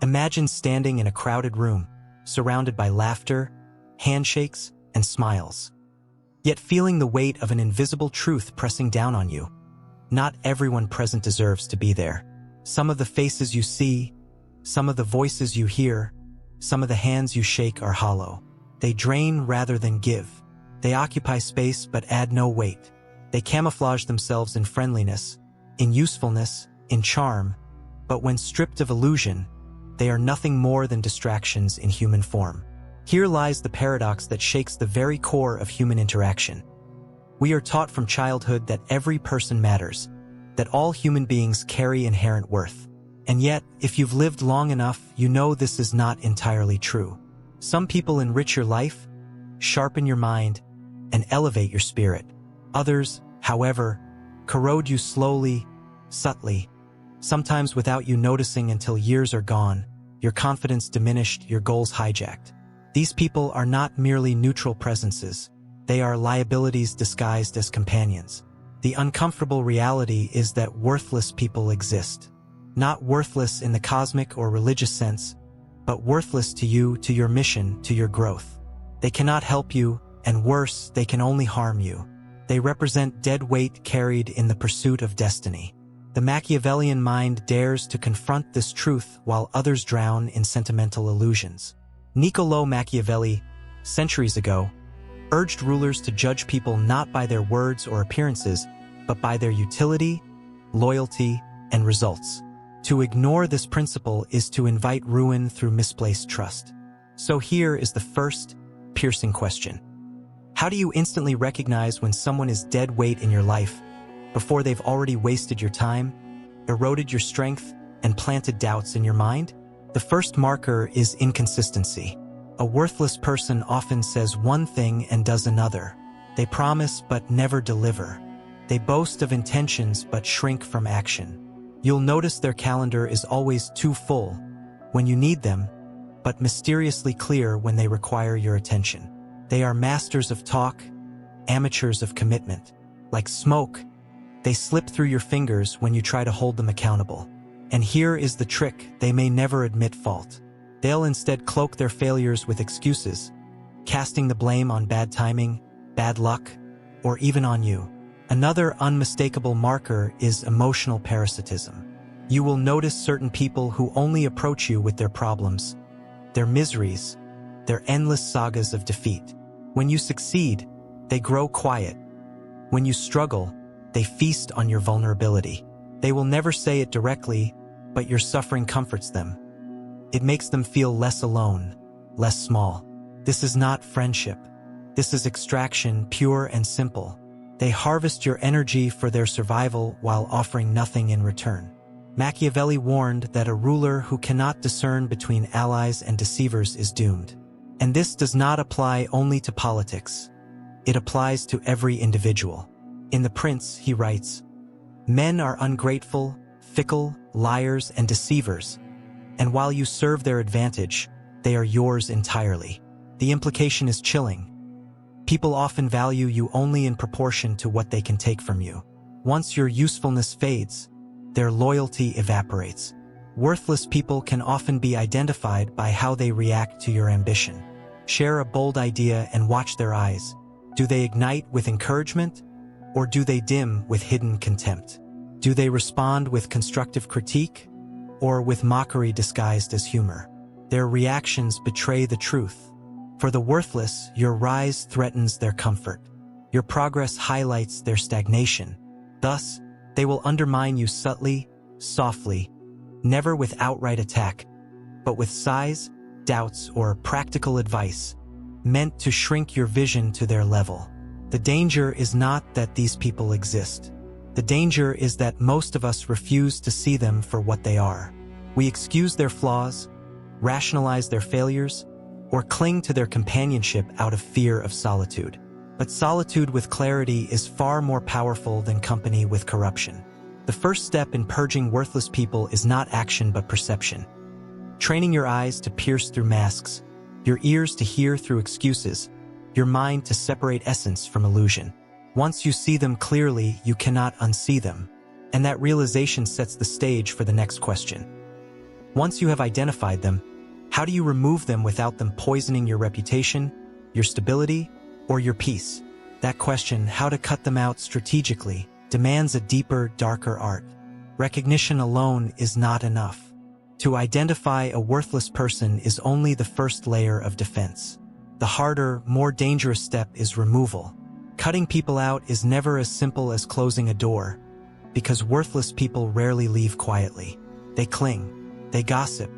Imagine standing in a crowded room, surrounded by laughter, handshakes, and smiles, yet feeling the weight of an invisible truth pressing down on you. Not everyone present deserves to be there. Some of the faces you see, some of the voices you hear, some of the hands you shake are hollow. They drain rather than give. They occupy space but add no weight. They camouflage themselves in friendliness, in usefulness, in charm, but when stripped of illusion, they are nothing more than distractions in human form. Here lies the paradox that shakes the very core of human interaction. We are taught from childhood that every person matters, that all human beings carry inherent worth. And yet, if you've lived long enough, you know this is not entirely true. Some people enrich your life, sharpen your mind, and elevate your spirit. Others, however, corrode you slowly, subtly, sometimes without you noticing until years are gone, your confidence diminished, your goals hijacked. These people are not merely neutral presences. They are liabilities disguised as companions. The uncomfortable reality is that worthless people exist. Not worthless in the cosmic or religious sense, but worthless to you, to your mission, to your growth. They cannot help you, and worse, they can only harm you. They represent dead weight carried in the pursuit of destiny. The Machiavellian mind dares to confront this truth while others drown in sentimental illusions. Niccolò Machiavelli, centuries ago, urged rulers to judge people not by their words or appearances, but by their utility, loyalty, and results. To ignore this principle is to invite ruin through misplaced trust. So here is the first, piercing question. How do you instantly recognize when someone is dead weight in your life, before they've already wasted your time, eroded your strength, and planted doubts in your mind? The first marker is inconsistency. A worthless person often says one thing and does another. They promise but never deliver. They boast of intentions but shrink from action. You'll notice their calendar is always too full when you need them, but mysteriously clear when they require your attention. They are masters of talk, amateurs of commitment. Like smoke, they slip through your fingers when you try to hold them accountable. And here is the trick: they may never admit fault. They'll instead cloak their failures with excuses, casting the blame on bad timing, bad luck, or even on you. Another unmistakable marker is emotional parasitism. You will notice certain people who only approach you with their problems, their miseries, their endless sagas of defeat. When you succeed, they grow quiet. When you struggle, they feast on your vulnerability. They will never say it directly, but your suffering comforts them. It makes them feel less alone, less small. This is not friendship. This is extraction, pure and simple. They harvest your energy for their survival while offering nothing in return. Machiavelli warned that a ruler who cannot discern between allies and deceivers is doomed. And this does not apply only to politics. It applies to every individual. In The Prince, he writes, "Men are ungrateful, fickle, liars, and deceivers, and while you serve their advantage, they are yours entirely." The implication is chilling. People often value you only in proportion to what they can take from you. Once your usefulness fades, their loyalty evaporates. Worthless people can often be identified by how they react to your ambition. Share a bold idea and watch their eyes. Do they ignite with encouragement, or do they dim with hidden contempt? Do they respond with constructive critique, or with mockery disguised as humor? Their reactions betray the truth. For the worthless, your rise threatens their comfort. Your progress highlights their stagnation. Thus, they will undermine you subtly, softly, never with outright attack, but with sighs, doubts, or practical advice, meant to shrink your vision to their level. The danger is not that these people exist. The danger is that most of us refuse to see them for what they are. We excuse their flaws, rationalize their failures, or cling to their companionship out of fear of solitude. But solitude with clarity is far more powerful than company with corruption. The first step in purging worthless people is not action but perception. Training your eyes to pierce through masks, your ears to hear through excuses, your mind to separate essence from illusion. Once you see them clearly, you cannot unsee them. And that realization sets the stage for the next question. Once you have identified them, how do you remove them without them poisoning your reputation, your stability, or your peace? That question, how to cut them out strategically, demands a deeper, darker art. Recognition alone is not enough. To identify a worthless person is only the first layer of defense. The harder, more dangerous step is removal. Cutting people out is never as simple as closing a door, because worthless people rarely leave quietly. They cling, they gossip,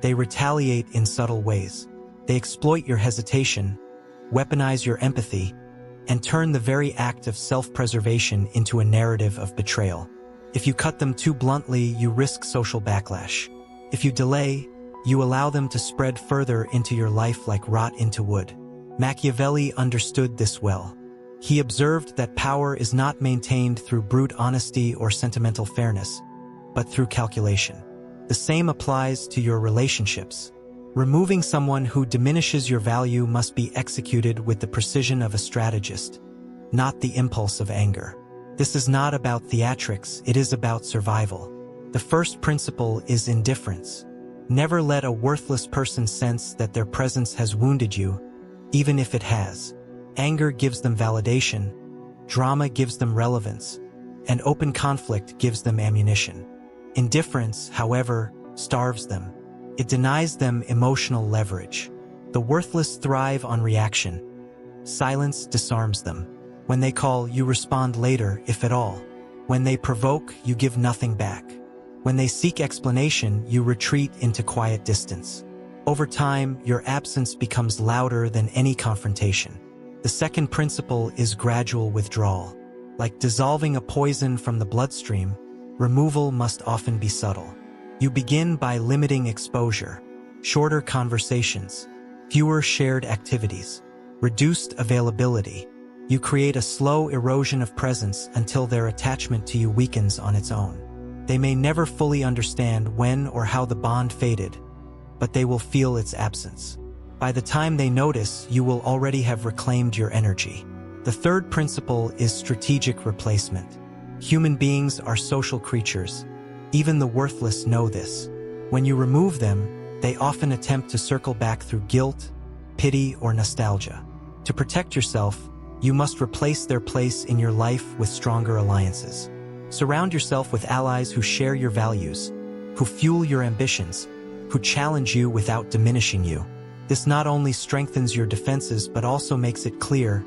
they retaliate in subtle ways. They exploit your hesitation, weaponize your empathy, and turn the very act of self-preservation into a narrative of betrayal. If you cut them too bluntly, you risk social backlash. If you delay, you allow them to spread further into your life like rot into wood. Machiavelli understood this well. He observed that power is not maintained through brute honesty or sentimental fairness, but through calculation. The same applies to your relationships. Removing someone who diminishes your value must be executed with the precision of a strategist, not the impulse of anger. This is not about theatrics, it is about survival. The first principle is indifference. Never let a worthless person sense that their presence has wounded you, even if it has. Anger gives them validation, drama gives them relevance, and open conflict gives them ammunition. Indifference, however, starves them. It denies them emotional leverage. The worthless thrive on reaction. Silence disarms them. When they call, you respond later, if at all. When they provoke, you give nothing back. When they seek explanation, you retreat into quiet distance. Over time, your absence becomes louder than any confrontation. The second principle is gradual withdrawal. Like dissolving a poison from the bloodstream, removal must often be subtle. You begin by limiting exposure, shorter conversations, fewer shared activities, reduced availability. You create a slow erosion of presence until their attachment to you weakens on its own. They may never fully understand when or how the bond faded, but they will feel its absence. By the time they notice, you will already have reclaimed your energy. The third principle is strategic replacement. Human beings are social creatures. Even the worthless know this. When you remove them, they often attempt to circle back through guilt, pity, or nostalgia. To protect yourself, you must replace their place in your life with stronger alliances. Surround yourself with allies who share your values, who fuel your ambitions, who challenge you without diminishing you. This not only strengthens your defenses but also makes it clear,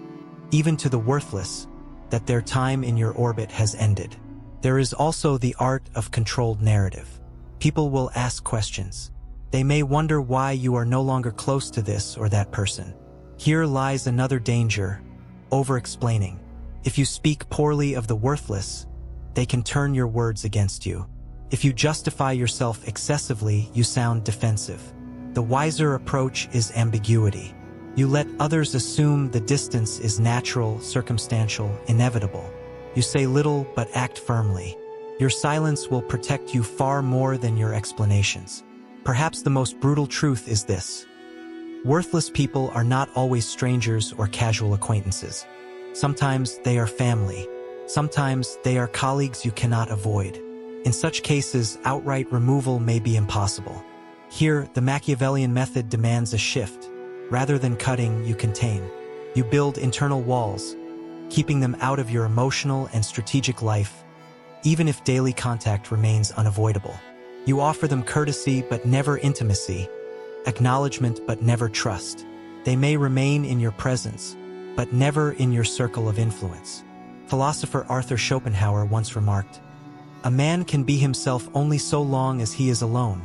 even to the worthless, that their time in your orbit has ended. There is also the art of controlled narrative. People will ask questions. They may wonder why you are no longer close to this or that person. Here lies another danger: over-explaining. If you speak poorly of the worthless, they can turn your words against you. If you justify yourself excessively, you sound defensive. The wiser approach is ambiguity. You let others assume the distance is natural, circumstantial, inevitable. You say little but act firmly. Your silence will protect you far more than your explanations. Perhaps the most brutal truth is this: worthless people are not always strangers or casual acquaintances. Sometimes they are family. Sometimes they are colleagues you cannot avoid. In such cases, outright removal may be impossible. Here, the Machiavellian method demands a shift. Rather than cutting, you contain. You build internal walls, keeping them out of your emotional and strategic life, even if daily contact remains unavoidable. You offer them courtesy but never intimacy, acknowledgement but never trust. They may remain in your presence, but never in your circle of influence. Philosopher Arthur Schopenhauer once remarked, "A man can be himself only so long as he is alone,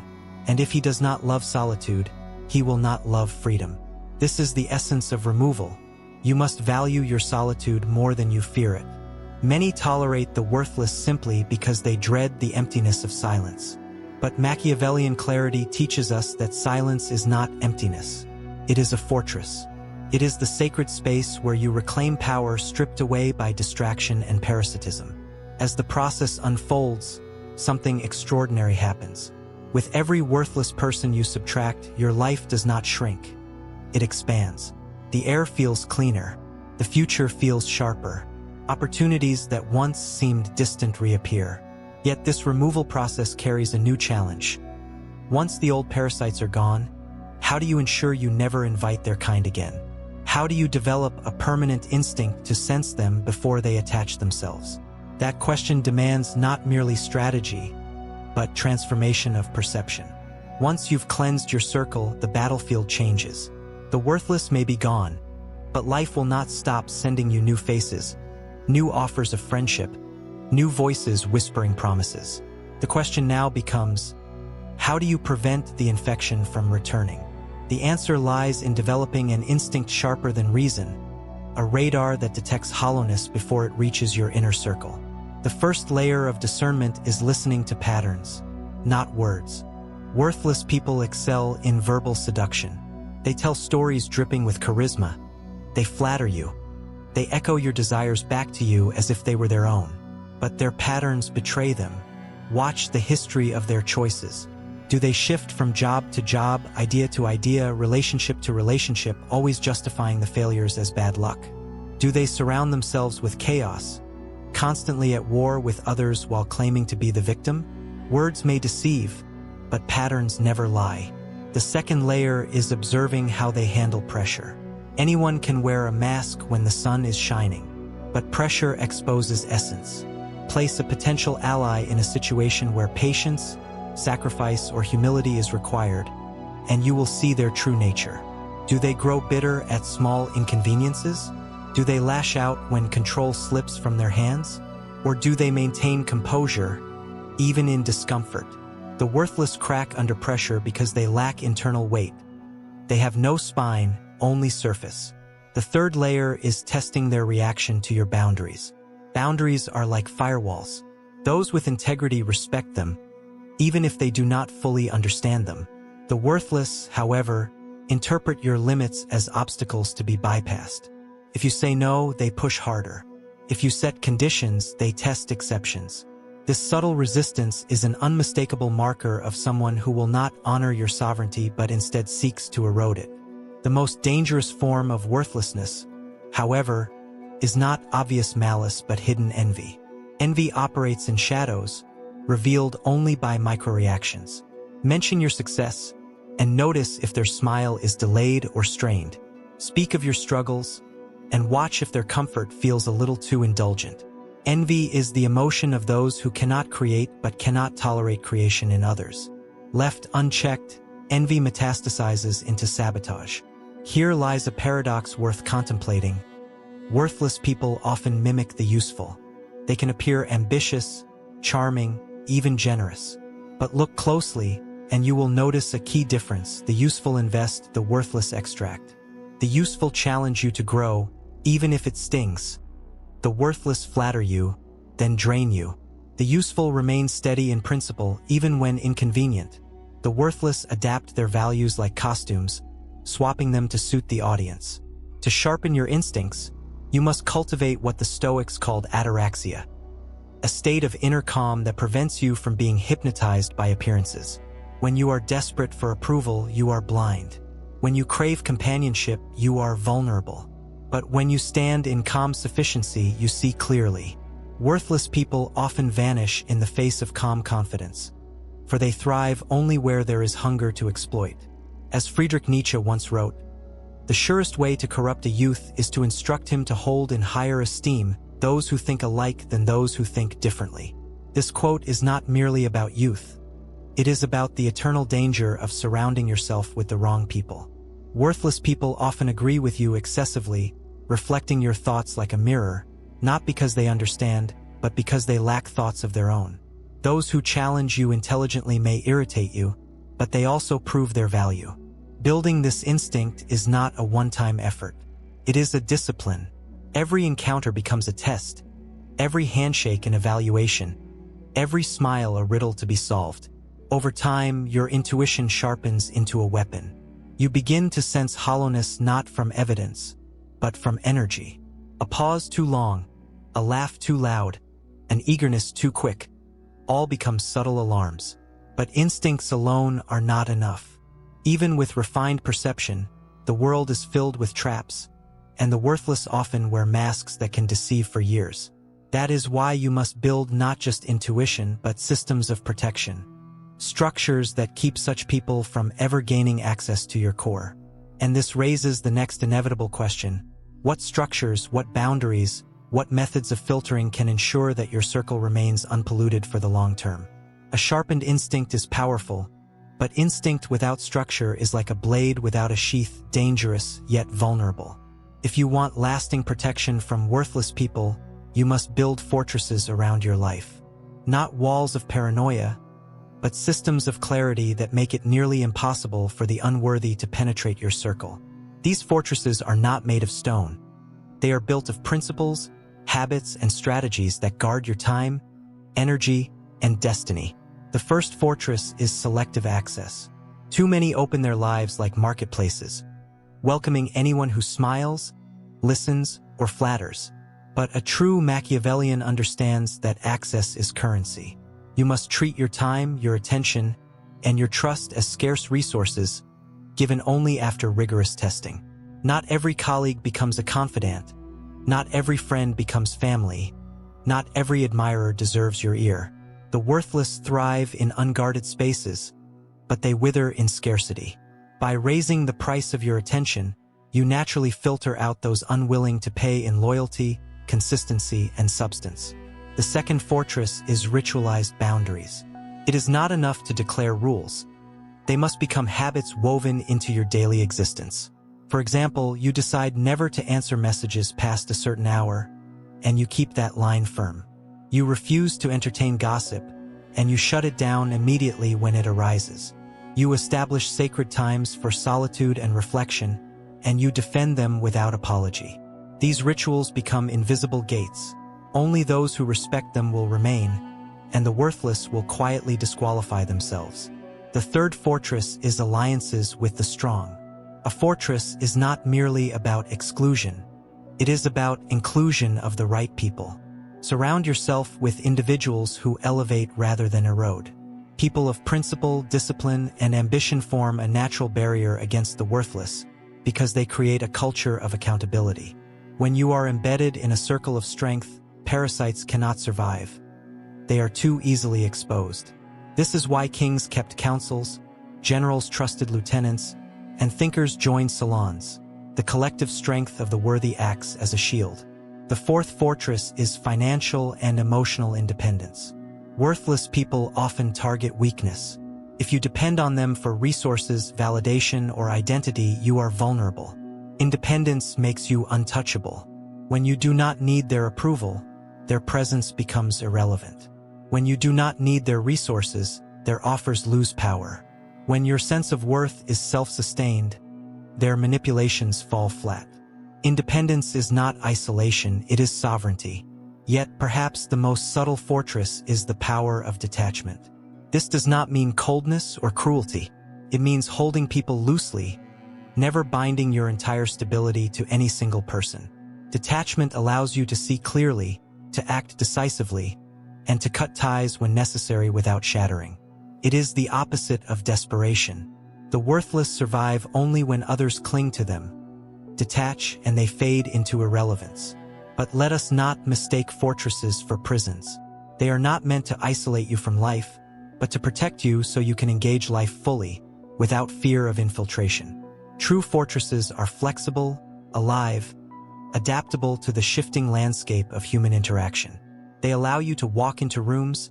and if he does not love solitude, he will not love freedom." This is the essence of removal. You must value your solitude more than you fear it. Many tolerate the worthless simply because they dread the emptiness of silence. But Machiavellian clarity teaches us that silence is not emptiness. It is a fortress. It is the sacred space where you reclaim power stripped away by distraction and parasitism. As the process unfolds, something extraordinary happens. With every worthless person you subtract, your life does not shrink. It expands. The air feels cleaner. The future feels sharper. Opportunities that once seemed distant reappear. Yet this removal process carries a new challenge. Once the old parasites are gone, how do you ensure you never invite their kind again? How do you develop a permanent instinct to sense them before they attach themselves? That question demands not merely strategy, but transformation of perception. Once you've cleansed your circle, the battlefield changes. The worthless may be gone, but life will not stop sending you new faces, new offers of friendship, new voices whispering promises. The question now becomes, how do you prevent the infection from returning? The answer lies in developing an instinct sharper than reason, a radar that detects hollowness before it reaches your inner circle. The first layer of discernment is listening to patterns, not words. Worthless people excel in verbal seduction. They tell stories dripping with charisma. They flatter you. They echo your desires back to you as if they were their own. But their patterns betray them. Watch the history of their choices. Do they shift from job to job, idea to idea, relationship to relationship, always justifying the failures as bad luck? Do they surround themselves with chaos, constantly at war with others while claiming to be the victim? Words may deceive, but patterns never lie. The second layer is observing how they handle pressure. Anyone can wear a mask when the sun is shining, but pressure exposes essence. Place a potential ally in a situation where patience, sacrifice, or humility is required, and you will see their true nature. Do they grow bitter at small inconveniences? Do they lash out when control slips from their hands? Or do they maintain composure, even in discomfort? The worthless crack under pressure because they lack internal weight. They have no spine, only surface. The third layer is testing their reaction to your boundaries. Boundaries are like firewalls. Those with integrity respect them, even if they do not fully understand them. The worthless, however, interpret your limits as obstacles to be bypassed. If you say no, they push harder. If you set conditions, they test exceptions. This subtle resistance is an unmistakable marker of someone who will not honor your sovereignty but instead seeks to erode it. The most dangerous form of worthlessness, however, is not obvious malice but hidden envy. Envy operates in shadows, revealed only by microreactions. Mention your success, and notice if their smile is delayed or strained. Speak of your struggles, and watch if their comfort feels a little too indulgent. Envy is the emotion of those who cannot create but cannot tolerate creation in others. Left unchecked, envy metastasizes into sabotage. Here lies a paradox worth contemplating. Worthless people often mimic the useful. They can appear ambitious, charming, even generous. But look closely, and you will notice a key difference. The useful invest, the worthless extract. The useful challenge you to grow, even if it stings. The worthless flatter you, then drain you. The useful remain steady in principle, even when inconvenient. The worthless adapt their values like costumes, swapping them to suit the audience. To sharpen your instincts, you must cultivate what the Stoics called ataraxia, a state of inner calm that prevents you from being hypnotized by appearances. When you are desperate for approval, you are blind. When you crave companionship, you are vulnerable. But when you stand in calm sufficiency, you see clearly. Worthless people often vanish in the face of calm confidence, for they thrive only where there is hunger to exploit. As Friedrich Nietzsche once wrote, "The surest way to corrupt a youth is to instruct him to hold in higher esteem those who think alike than those who think differently." This quote is not merely about youth. It is about the eternal danger of surrounding yourself with the wrong people. Worthless people often agree with you excessively, reflecting your thoughts like a mirror, not because they understand, but because they lack thoughts of their own. Those who challenge you intelligently may irritate you, but they also prove their value. Building this instinct is not a one-time effort. It is a discipline. Every encounter becomes a test, every handshake an evaluation, every smile a riddle to be solved. Over time, your intuition sharpens into a weapon. You begin to sense hollowness not from evidence, but from energy. A pause too long, a laugh too loud, an eagerness too quick, all become subtle alarms. But instincts alone are not enough. Even with refined perception, the world is filled with traps, and the worthless often wear masks that can deceive for years. That is why you must build not just intuition but systems of protection. structures that keep such people from ever gaining access to your core. And this raises the next inevitable question: what structures, what boundaries, what methods of filtering can ensure that your circle remains unpolluted for the long term? A sharpened instinct is powerful, but instinct without structure is like a blade without a sheath, dangerous yet vulnerable. If you want lasting protection from worthless people, you must build fortresses around your life. Not walls of paranoia, but systems of clarity that make it nearly impossible for the unworthy to penetrate your circle. These fortresses are not made of stone. They are built of principles, habits, and strategies that guard your time, energy, and destiny. The first fortress is selective access. Too many open their lives like marketplaces, welcoming anyone who smiles, listens, or flatters. But a true Machiavellian understands that access is currency. You must treat your time, your attention, and your trust as scarce resources, given only after rigorous testing. Not every colleague becomes a confidant. Not every friend becomes family. Not every admirer deserves your ear. The worthless thrive in unguarded spaces, but they wither in scarcity. By raising the price of your attention, you naturally filter out those unwilling to pay in loyalty, consistency, and substance. The second fortress is ritualized boundaries. It is not enough to declare rules. They must become habits woven into your daily existence. For example, you decide never to answer messages past a certain hour, and you keep that line firm. You refuse to entertain gossip, and you shut it down immediately when it arises. You establish sacred times for solitude and reflection, and you defend them without apology. These rituals become invisible gates. Only those who respect them will remain, and the worthless will quietly disqualify themselves. The third fortress is alliances with the strong. A fortress is not merely about exclusion. It is about inclusion of the right people. Surround yourself with individuals who elevate rather than erode. People of principle, discipline, and ambition form a natural barrier against the worthless because they create a culture of accountability. When you are embedded in a circle of strength, parasites cannot survive. They are too easily exposed. This is why kings kept councils, generals trusted lieutenants, and thinkers joined salons. The collective strength of the worthy acts as a shield. The fourth fortress is financial and emotional independence. Worthless people often target weakness. If you depend on them for resources, validation, or identity, you are vulnerable. Independence makes you untouchable. When you do not need their approval, their presence becomes irrelevant. When you do not need their resources, their offers lose power. When your sense of worth is self-sustained, their manipulations fall flat. Independence is not isolation, it is sovereignty. Yet perhaps the most subtle fortress is the power of detachment. This does not mean coldness or cruelty. It means holding people loosely, never binding your entire stability to any single person. Detachment allows you to see clearly, to act decisively, and to cut ties when necessary without shattering. It is the opposite of desperation. The worthless survive only when others cling to them, detach, and they fade into irrelevance. But let us not mistake fortresses for prisons. They are not meant to isolate you from life, but to protect you so you can engage life fully, without fear of infiltration. True fortresses are flexible, alive, adaptable to the shifting landscape of human interaction. They allow you to walk into rooms,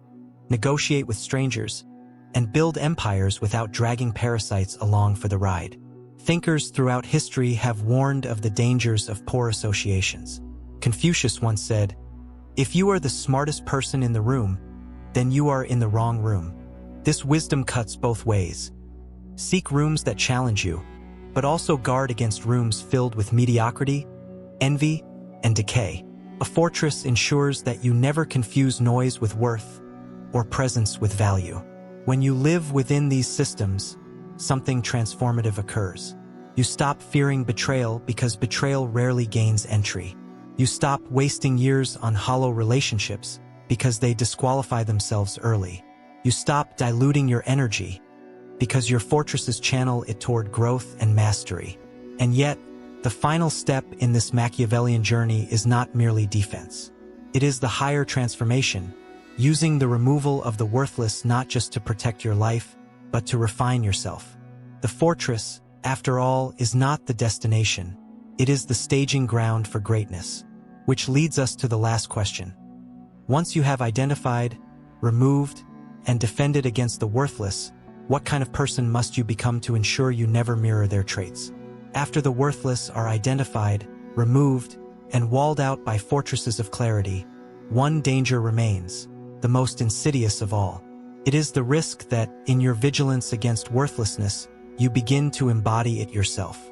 negotiate with strangers, and build empires without dragging parasites along for the ride. Thinkers throughout history have warned of the dangers of poor associations. Confucius once said, "If you are the smartest person in the room, then you are in the wrong room." This wisdom cuts both ways. Seek rooms that challenge you, but also guard against rooms filled with mediocrity, envy, and decay. A fortress ensures that you never confuse noise with worth or presence with value. When you live within these systems, something transformative occurs. You stop fearing betrayal because betrayal rarely gains entry. You stop wasting years on hollow relationships because they disqualify themselves early. You stop diluting your energy because your fortresses channel it toward growth and mastery. And yet, the final step in this Machiavellian journey is not merely defense. It is the higher transformation, using the removal of the worthless not just to protect your life, but to refine yourself. The fortress, after all, is not the destination. It is the staging ground for greatness. Which leads us to the last question. Once you have identified, removed, and defended against the worthless, what kind of person must you become to ensure you never mirror their traits? After the worthless are identified, removed, and walled out by fortresses of clarity, one danger remains, the most insidious of all. It is the risk that, in your vigilance against worthlessness, you begin to embody it yourself.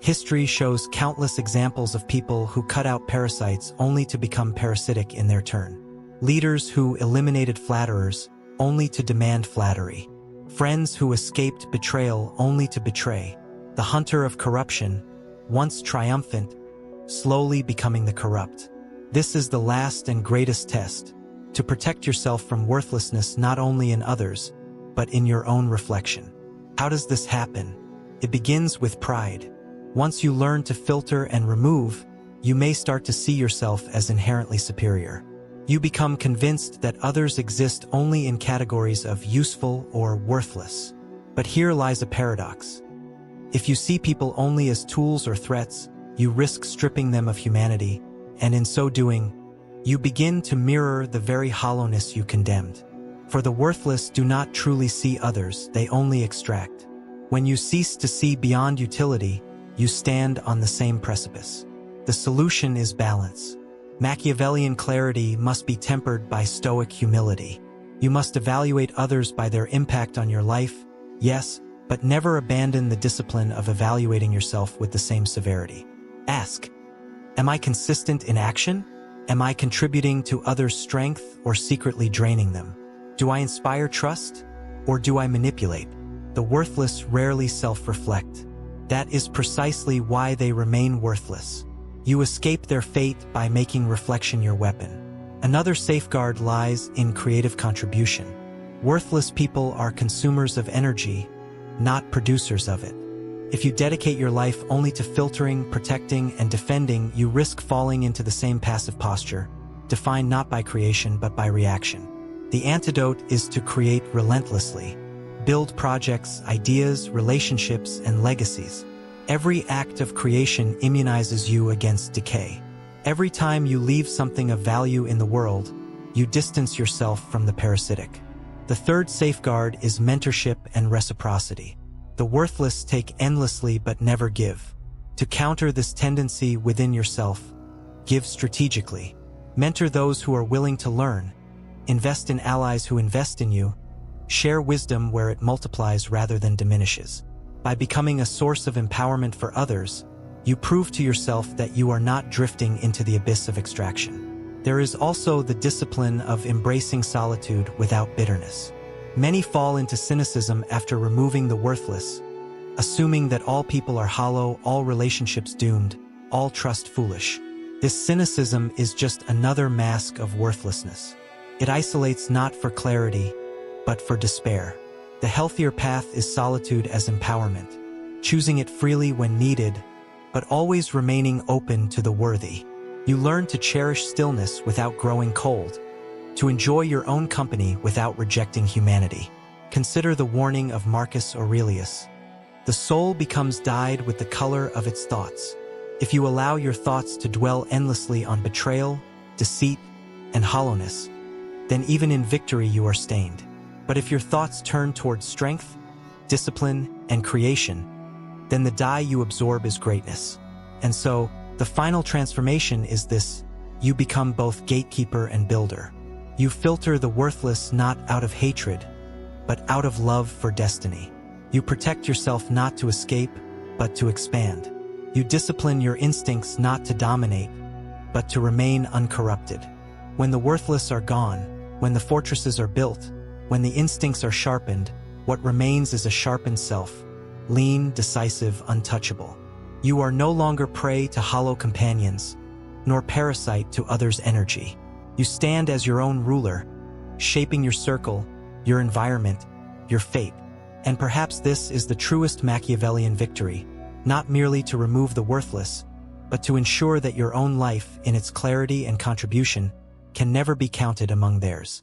History shows countless examples of people who cut out parasites only to become parasitic in their turn. Leaders who eliminated flatterers only to demand flattery. Friends who escaped betrayal only to betray. The hunter of corruption, once triumphant, slowly becoming the corrupt. This is the last and greatest test, to protect yourself from worthlessness not only in others, but in your own reflection. How does this happen? It begins with pride. Once you learn to filter and remove, you may start to see yourself as inherently superior. You become convinced that others exist only in categories of useful or worthless. But here lies a paradox. If you see people only as tools or threats, you risk stripping them of humanity, and in so doing, you begin to mirror the very hollowness you condemned. For the worthless do not truly see others, they only extract. When you cease to see beyond utility, you stand on the same precipice. The solution is balance. Machiavellian clarity must be tempered by Stoic humility. You must evaluate others by their impact on your life, yes, but never abandon the discipline of evaluating yourself with the same severity. Ask, am I consistent in action? Am I contributing to others' strength or secretly draining them? Do I inspire trust or do I manipulate? The worthless rarely self-reflect. That is precisely why they remain worthless. You escape their fate by making reflection your weapon. Another safeguard lies in creative contribution. Worthless people are consumers of energy, not producers of it. If you dedicate your life only to filtering, protecting, and defending, you risk falling into the same passive posture, defined not by creation but by reaction. The antidote is to create relentlessly. Build projects, ideas, relationships, and legacies. Every act of creation immunizes you against decay. Every time you leave something of value in the world, you distance yourself from the parasitic. The third safeguard is mentorship and reciprocity. The worthless take endlessly but never give. To counter this tendency within yourself, give strategically. Mentor those who are willing to learn. Invest in allies who invest in you. Share wisdom where it multiplies rather than diminishes. By becoming a source of empowerment for others, you prove to yourself that you are not drifting into the abyss of extraction. There is also the discipline of embracing solitude without bitterness. Many fall into cynicism after removing the worthless, assuming that all people are hollow, all relationships doomed, all trust foolish. This cynicism is just another mask of worthlessness. It isolates not for clarity, but for despair. The healthier path is solitude as empowerment, choosing it freely when needed, but always remaining open to the worthy. You learn to cherish stillness without growing cold, to enjoy your own company without rejecting humanity. Consider the warning of Marcus Aurelius. The soul becomes dyed with the color of its thoughts. If you allow your thoughts to dwell endlessly on betrayal, deceit, and hollowness, then even in victory you are stained. But if your thoughts turn towards strength, discipline, and creation, then the dye you absorb is greatness. And so, the final transformation is this: you become both gatekeeper and builder. You filter the worthless not out of hatred, but out of love for destiny. You protect yourself not to escape, but to expand. You discipline your instincts not to dominate, but to remain uncorrupted. When the worthless are gone, when the fortresses are built, when the instincts are sharpened, what remains is a sharpened self, lean, decisive, untouchable. You are no longer prey to hollow companions, nor parasite to others' energy. You stand as your own ruler, shaping your circle, your environment, your fate. And perhaps this is the truest Machiavellian victory, not merely to remove the worthless, but to ensure that your own life, in its clarity and contribution, can never be counted among theirs.